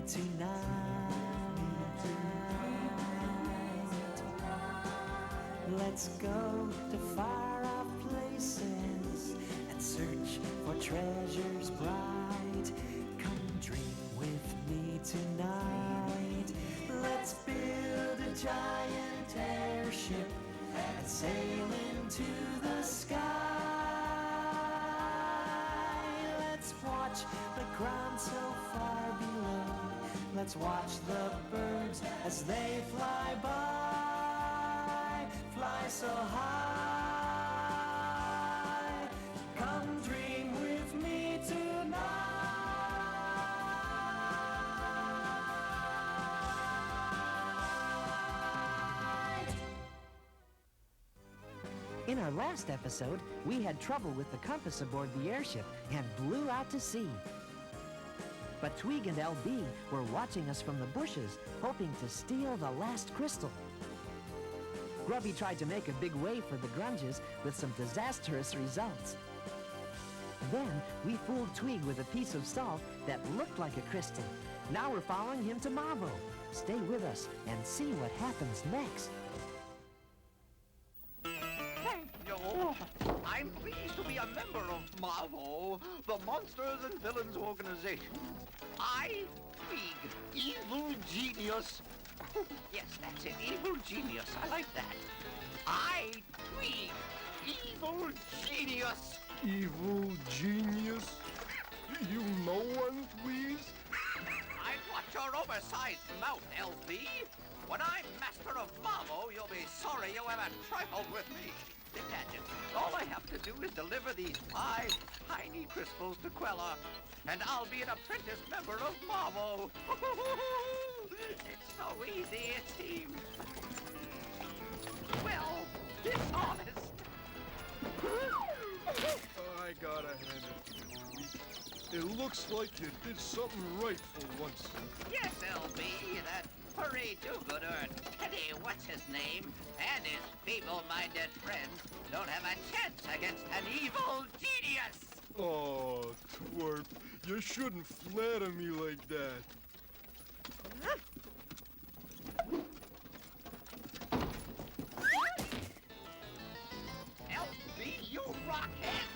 tonight. Let's go to far-off places and search for treasures bright. Come dream with me tonight. Let's build a giant airship and sail into the sky. Let's watch the ground so far below. Let's watch the birds as they fly by, fly so high. Come dream with me tonight. In our last episode, we had trouble with the compass aboard the airship and blew out to sea. But Tweeg and LB were watching us from the bushes, hoping to steal the last crystal. Grubby tried to make a big wave for the grunges with some disastrous results. Then we fooled Tweeg with a piece of salt that looked like a crystal. Now we're following him to M.A.V.O. Stay with us and see what happens next. Thank you. I'm pleased to be a member of M.A.V.O, the Monsters and Villains Organization. I, Tweeg, evil genius. Yes, that's it, evil genius. I like that. I, Tweeg, evil genius. Evil genius? You know one, please? I'd watch your oversized mouth, LB. When I'm master of M.A.V.O, you'll be sorry you ever trifled with me. Imagine, all I have to do is deliver these 5 tiny crystals to Quella, and I'll be an apprentice member of M.A.V.O. It's so easy, it seems. Well, it's honest. I gotta hand it to you. It looks like you did something right for once. Yes, LB, that furry do-gooder, Teddy what's-his-name, and his feeble-minded friends don't have a chance against an evil genius. Oh, twerp, you shouldn't flatter me like that. LB, you rockhead!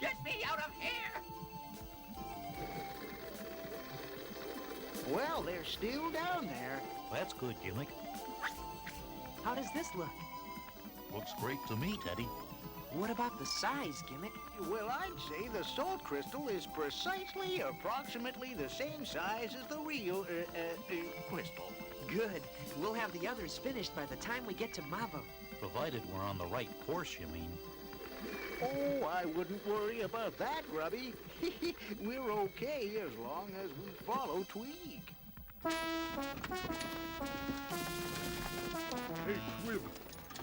Get me out of here! Well, they're still down there. That's good, Gimmick. How does this look? Looks great to me, Teddy. What about the size, Gimmick? Well, I'd say the salt crystal is precisely approximately the same size as the real, crystal. Good. We'll have the others finished by the time we get to M.A.V.O. Provided we're on the right course, you mean. Oh, I wouldn't worry about that, Grubby. We're okay as long as we follow Tweeg. Hey, Quib,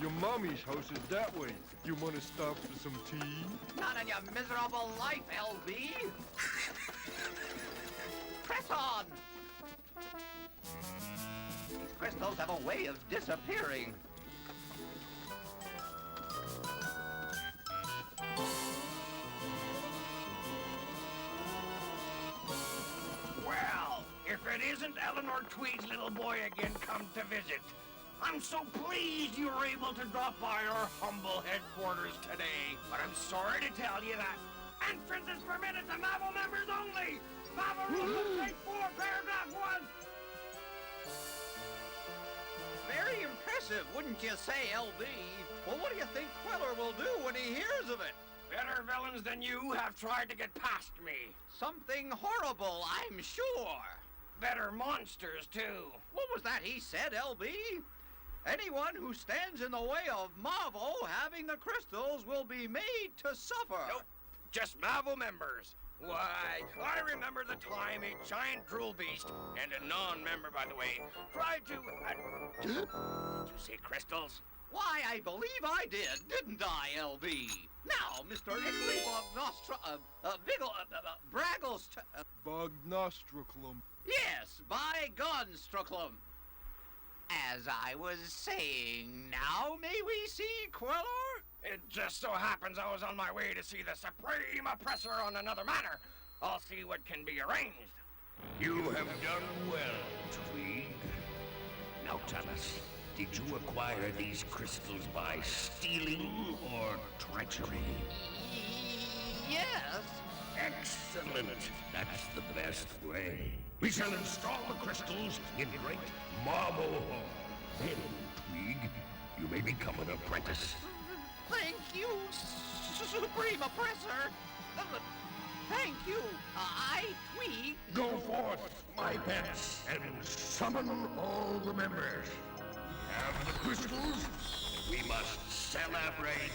your mommy's house is that way. You want to stop for some tea? Not in your miserable life, LB! Press on! These crystals have a way of disappearing. Well, if it isn't Eleanor Tweed's little boy again come to visit. I'm so pleased you were able to drop by our humble headquarters today. But I'm sorry to tell you that entrance is permitted to M.A.V.O members only. M.A.V.O Rules Page 4, Paragraph 1. Very impressive, wouldn't you say, LB? Well, what do you think Queller will do when he hears of it? Better villains than you have tried to get past me. Something horrible, I'm sure. Better monsters, too. What was that he said, LB? Anyone who stands in the way of M.A.V.O having the crystals will be made to suffer. Nope, just M.A.V.O members. Why, I remember the time a giant drool beast, and a non-member, by the way, tried to... Did you say crystals? Why, I believe I did, didn't I, LB? Now, Mr. Braggles... Bognostriclum. Yes, by Gunstriclum. As I was saying, now may we see Queller? It just so happens I was on my way to see the Supreme Oppressor on another matter. I'll see what can be arranged. You have done well, Tweed. Now tell us, did you acquire these crystals by stealing or treachery? Yes. Excellent. That's the best way. We shall install the crystals in Great M.A.V.O Hall. Then, Tweeg, you may become an apprentice. Thank you, Supreme Oppressor. Thank you. I, Tweeg. Go forth, my pets, and summon all the members. Have the crystals. We must celebrate.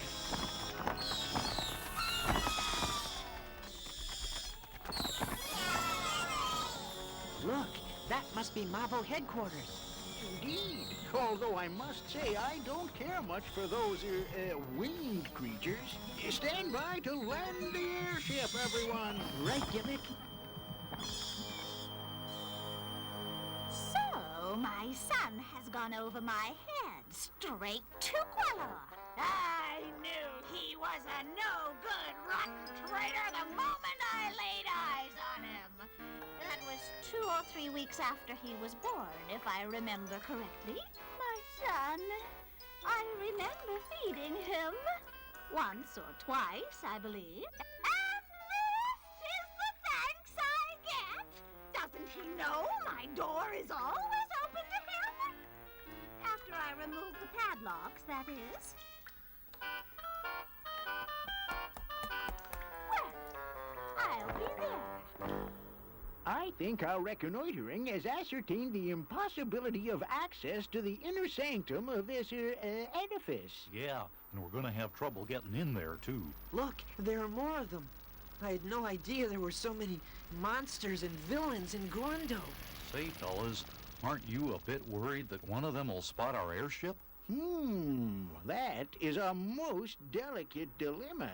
Look, that must be M.A.V.O headquarters. Indeed. Although I must say I don't care much for those winged creatures. Stand by to land the airship, everyone. Right, Gimmick? So, my son has gone over my head, straight to Queller. I knew he was a no-good, rotten traitor the moment I laid eyes on him. That was 2 or 3 weeks after he was born, if I remember correctly. My son, I remember feeding him. Once or twice, I believe. And this is the thanks I get. Doesn't he know my door is always open to him? After I remove the padlocks, that is. Well, I'll be there. I think our reconnoitering has ascertained the impossibility of access to the inner sanctum of this edifice. Yeah, and we're gonna have trouble getting in there, too. Look, there are more of them. I had no idea there were so many monsters and villains in Glondo. Say, fellas, aren't you a bit worried that one of them will spot our airship? That is a most delicate dilemma.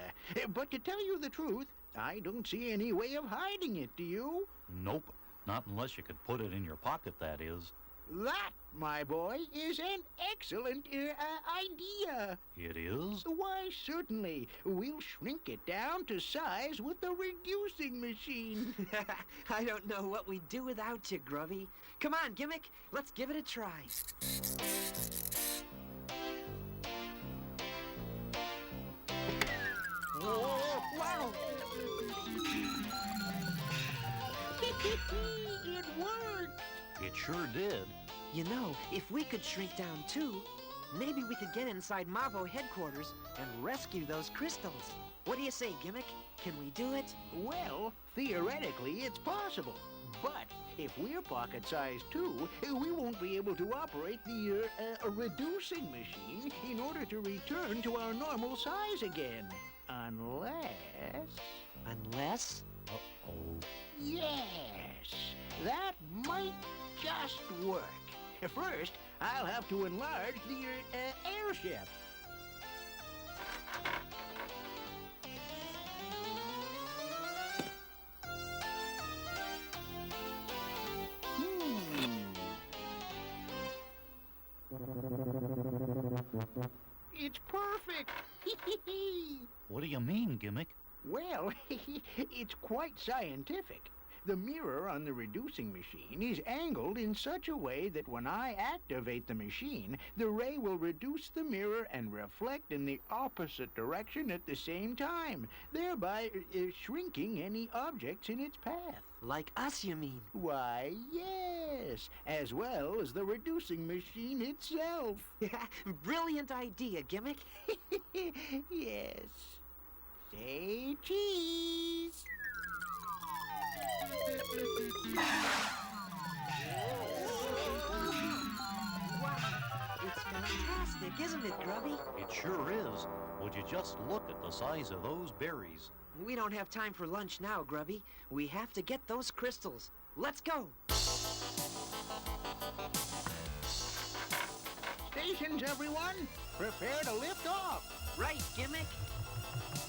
But to tell you the truth, I don't see any way of hiding it, do you? Nope, not unless you could put it in your pocket, that is. That, my boy, is an excellent idea. It is? Why, certainly. We'll shrink it down to size with the reducing machine. I don't know what we'd do without you, Grubby. Come on, Gimmick, let's give it a try. Oh, wow! It worked! It sure did. You know, if we could shrink down too, maybe we could get inside M.A.V.O headquarters and rescue those crystals. What do you say, Gimmick? Can we do it? Well, theoretically, it's possible. But if we're pocket-sized too, we won't be able to operate the reducing machine in order to return to our normal size again. Unless? Uh-oh. Yes, that might just work. First, I'll have to enlarge the airship. It's perfect. What do you mean, Gimmick? Well, it's quite scientific. The mirror on the reducing machine is angled in such a way that when I activate the machine, the ray will reduce the mirror and reflect in the opposite direction at the same time, thereby shrinking any objects in its path. Like us, you mean? Why, yes, as well as the reducing machine itself. Brilliant idea, Gimmick. Yes. Say cheese. Wow, it's fantastic, isn't it, Grubby? It sure is. Would you just look at the size of those berries? We don't have time for lunch now, Grubby. We have to get those crystals. Let's go! Stations, everyone! Prepare to lift off! Right, Gimmick?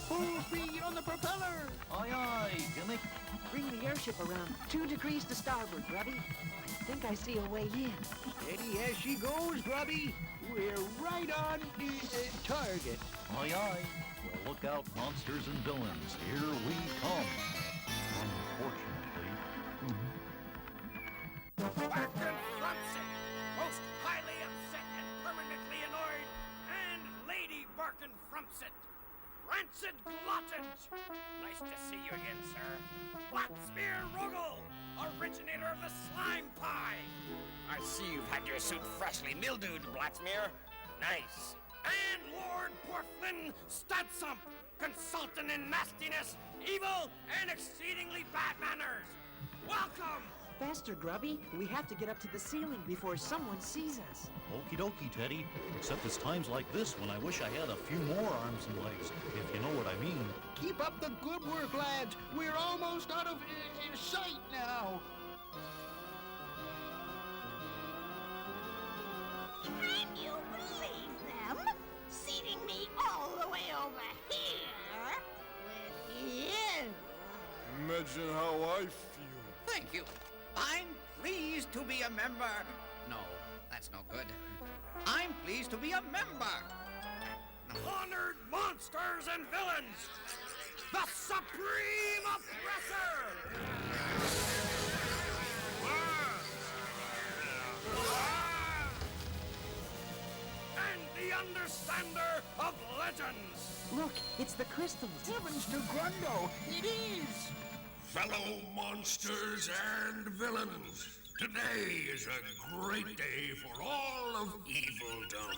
Full speed on the propeller! Aye, aye, Gimmick. Bring the airship around 2 degrees to starboard, Grubby. I think I see a way in. Steady as she goes, Grubby. We're right on target. Aye, aye. Well, look out, monsters and villains. Here we come. Unfortunately. Barkin Frumset, most highly upset and permanently annoyed, and Lady Barkin Frumset, rancid glottage. Nice to see you again, sir. Blackspear Rogel, originator of the slime pie. I see you've had your suit freshly mildewed, Blacksmear. Nice. And Lord Porflin Stadsump, consultant in nastiness, evil, and exceedingly bad manners. Welcome! Faster, Grubby. We have to get up to the ceiling before someone sees us. Okie dokie, Teddy. Except it's times like this when I wish I had a few more arms and legs, if you know what I mean. Keep up the good work, lads. We're almost out of sight now. Can you believe them? Seating me all the way over here with you. Imagine how I feel. Thank you. I'm pleased to be a member. No, that's no good. I'm pleased to be a member. Honored monsters and villains, the supreme oppressor! And the understander of legends! Look, it's the crystals. Heavens to Grundo, it is! Fellow monsters and villains, today is a great day for all of evilldom.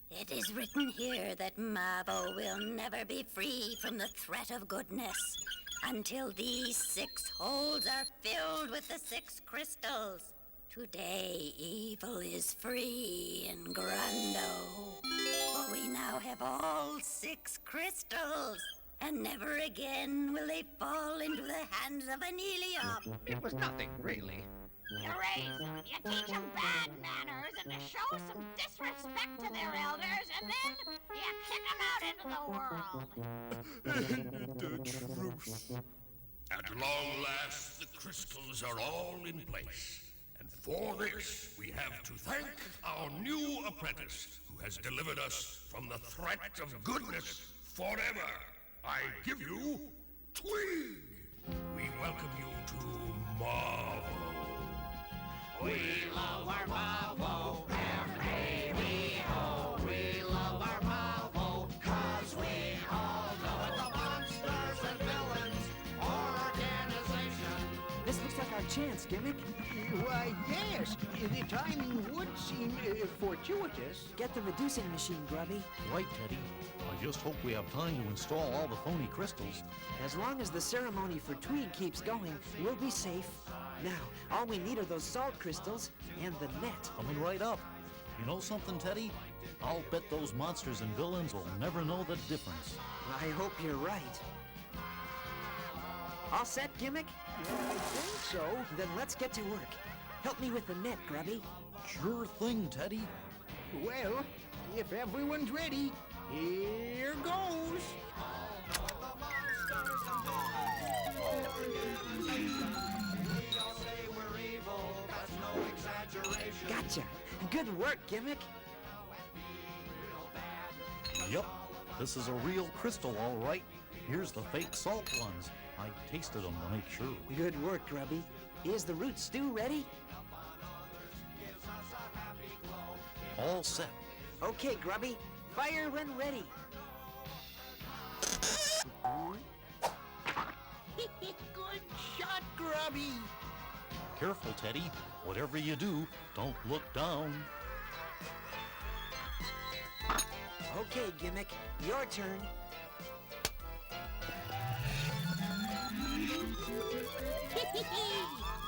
It is written here that M.A.V.O will never be free from the threat of goodness until these 6 holes are filled with the 6 crystals. Today, evil is free in Grundo. For we now have all 6 crystals, and never again will they fall into the hands of Anelium. It was nothing, really. You raise them, you teach them bad manners, and to show some disrespect to their elders, and then you kick them out into the world. Ain't it the truth? At long last, the crystals are all in place. And for this, we have to thank our new apprentice, who has delivered us from the threat of goodness forever. I give you Twig. We welcome you to M.A.V.O. We love our M.A.V.O. M.A.V.O. We love our M.A.V.O. 'cause we all know it. The Monsters and Villains Organization. This looks like our chance, Gimmick. Why, yes. The timing would seem fortuitous. Get the reducing machine, Grubby. Right, Teddy. I just hope we have time to install all the phony crystals. As long as the ceremony for Tweed keeps going, we'll be safe. Now, all we need are those salt crystals and the net. Coming right up. You know something, Teddy? I'll bet those monsters and villains will never know the difference. I hope you're right. All set, Gimmick? I think so. Then let's get to work. Help me with the net, Grubby. Sure thing, Teddy. Well, if everyone's ready, here goes. Gotcha. Good work, Gimmick. Yup. This is a real crystal, all right. Here's the fake salt ones. I tasted them to make sure. Good work, Grubby. Is the root stew ready? All set. Okay, Grubby. Fire when ready. Good shot, Grubby. Careful, Teddy. Whatever you do, don't look down. Okay, Gimmick. Your turn.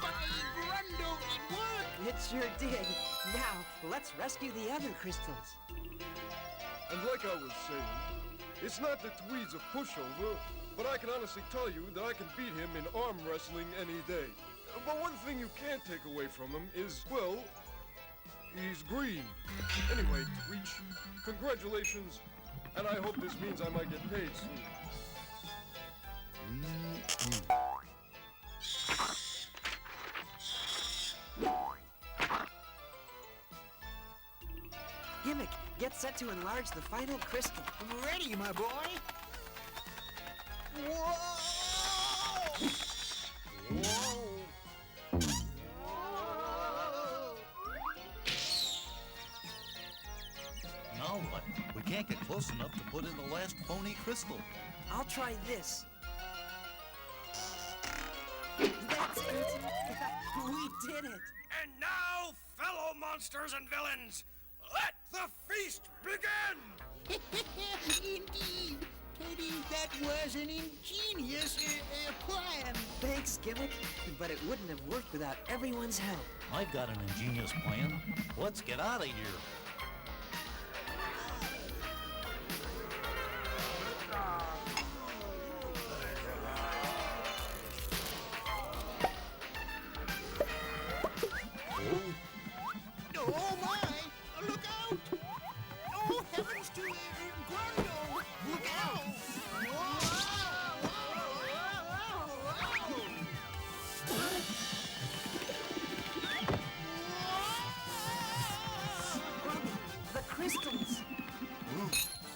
By Grundo, it worked. It sure did. Now, let's rescue the other crystals. And like I was saying, it's not that Tweed's a pushover, but I can honestly tell you that I can beat him in arm wrestling any day. But one thing you can't take away from him is, well, he's green. Anyway, Tweed, congratulations, and I hope this means I might get paid soon. Gimmick, get set to enlarge the final crystal. I'm ready, my boy. Whoa! Whoa! can't get close enough to put in the last phony crystal. I'll try this. That's it! We did it! And now, fellow monsters and villains, let the feast begin! Indeed. Teddy, that was an ingenious plan. Thanks, Gimmick. But it wouldn't have worked without everyone's help. I've got an ingenious plan. Let's get out of here. Oh, my! Look out! Oh, heavens to Gordo! Look out! The crystals!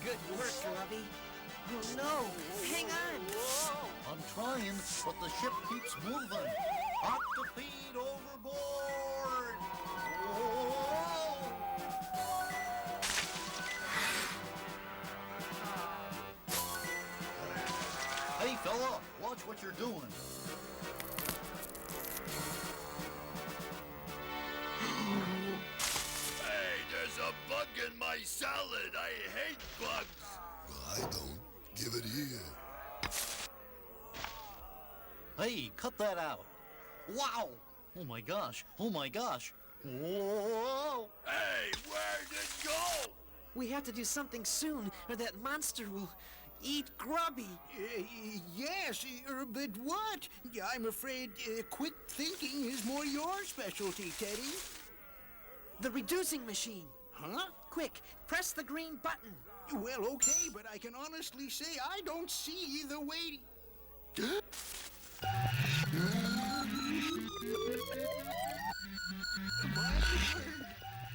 Good work, Grubby. Oh, no! Hang on! I'm trying, but the ship keeps moving. Octopede overboard! Whoa! Hey, fella, watch what you're doing. Hey, there's a bug in my salad. I hate bugs. I don't. Give it here. Hey, cut that out. Wow! Oh my gosh! Oh my gosh! Whoa! Hey, where'd it go? We have to do something soon, or that monster will eat Grubby. Yes, but what? I'm afraid quick thinking is more your specialty, Teddy. The reducing machine. Huh? Quick, press the green button. Well, okay, but I can honestly say I don't see the way.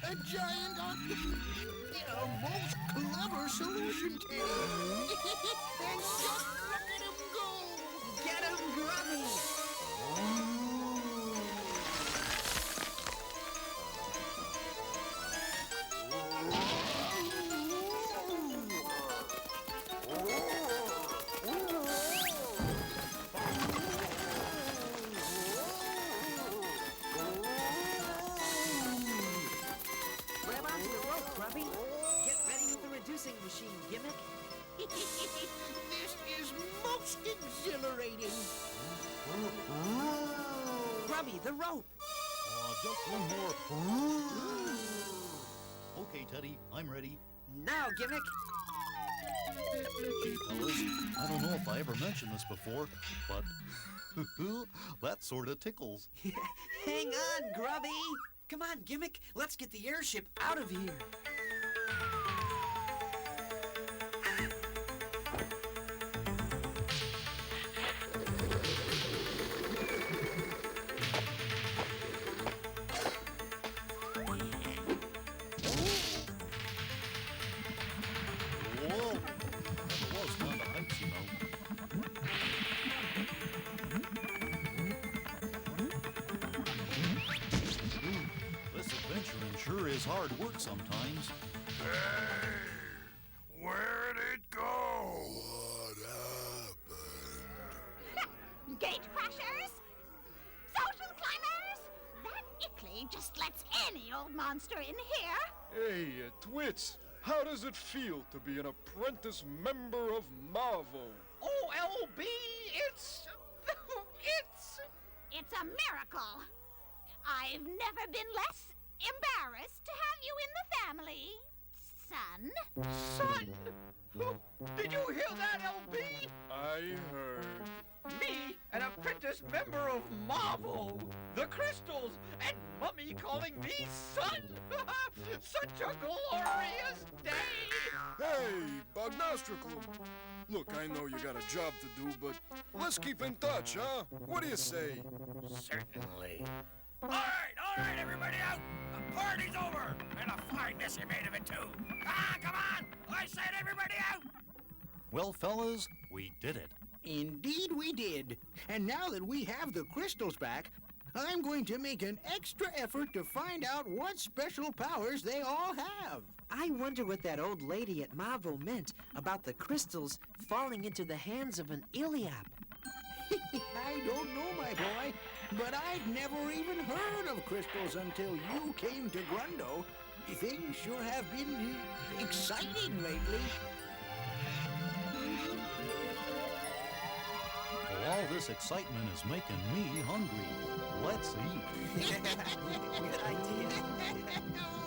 A giant octopus. A most clever solution, Teddy. And just look at him go. Get him, Grubby! Grab onto the rope, Grubby. Get ready with the reducing machine, Gimmick. This is most exhilarating. Grubby, the rope. Just one more. Okay, Teddy, I'm ready. Now, Gimmick. Gee, fellas, I don't know if I ever mentioned this before, but that sort of tickles. Hang on, Grubby. Come on, Gimmick. Let's get the airship out of here. Whoa! That was kind of heights, you know. This adventuring sure is hard work sometimes. Hey, where'd it go? What happened? Gate crashers? Social climbers? That Ickley just lets any old monster in here. Hey, Twits, how does it feel to be an apprentice member of M.A.V.O? Oh, LB, it's It's a miracle. I've never been less embarrassed to have you in the family, son. Son! Did you hear that, LB? I heard. Me, an apprentice member of M.A.V.O, the crystals, and Mummy calling me son! Such a glorious day! Hey, Bognostricum. Look, I know you got a job to do, but let's keep in touch, huh? What do you say? Certainly. All right, everybody out! The party's over! And a fine mess you made of it, too. Come on! I said everybody out! Well, fellas, we did it. Indeed we did. And now that we have the crystals back, I'm going to make an extra effort to find out what special powers they all have. I wonder what that old lady at M.A.V.O meant about the crystals falling into the hands of an Iliap. I don't know, my boy, but I'd never even heard of crystals until you came to Grundo. Things sure have been exciting lately. Well, all this excitement is making me hungry. Let's eat. Good idea.